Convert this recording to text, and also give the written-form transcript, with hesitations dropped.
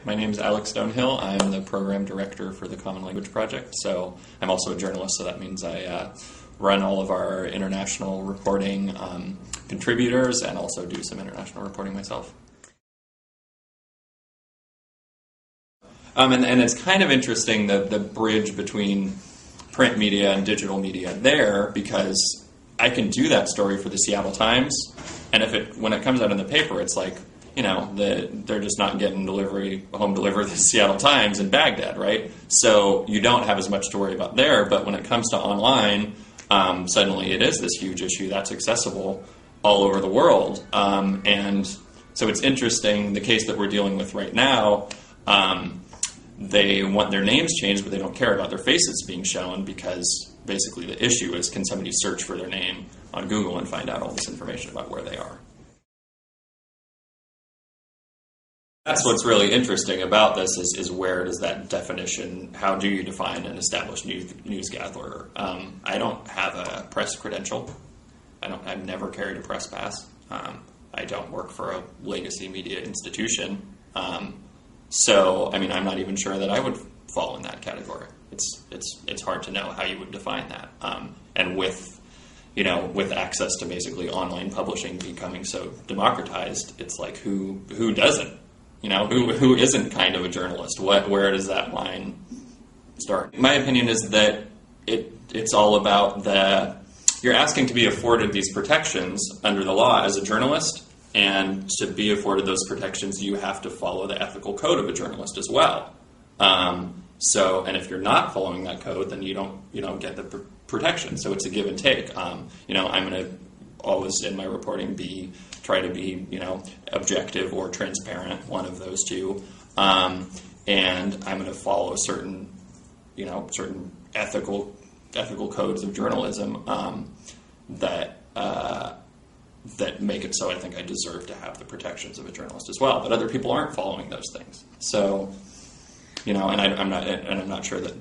My name is Alex Stonehill. I'm the program director for the Common Language Project. So I'm also a journalist, so that means I run all of our international reporting contributors and also do some international reporting myself. And it's kind of interesting, the bridge between print media and digital media there, because I can do that story for the Seattle Times, and when it comes out in the paper, it's like, they're just not getting home delivery the Seattle Times in Baghdad, right? So you don't have as much to worry about there, but when it comes to online, suddenly it is this huge issue that's accessible all over the world. And so it's interesting, the case that we're dealing with right now, they want their names changed, but they don't care about their faces being shown, because basically the issue is, can somebody search for their name on Google and find out all this information about where they are? That's what's really interesting about this is where does that definition, how do you define an established news gatherer? I don't have a press credential. I've never carried a press pass. I don't work for a legacy media institution. So, I'm not even sure that I would fall in that category. It's hard to know how you would define that. And with access to basically online publishing becoming so democratized, it's like who doesn't? Who isn't kind of a journalist? Where does that line start? My opinion is that it's all about you're asking to be afforded these protections under the law as a journalist, and to be afforded those protections, you have to follow the ethical code of a journalist as well. And if you're not following that code, then you don't get the protection. So it's a give and take. I'm going to always in my reporting try to be objective or transparent, one of those two, and I'm going to follow certain ethical codes of journalism that make it so I think I deserve to have the protections of a journalist as well. But other people aren't following those things. So, and I'm not sure that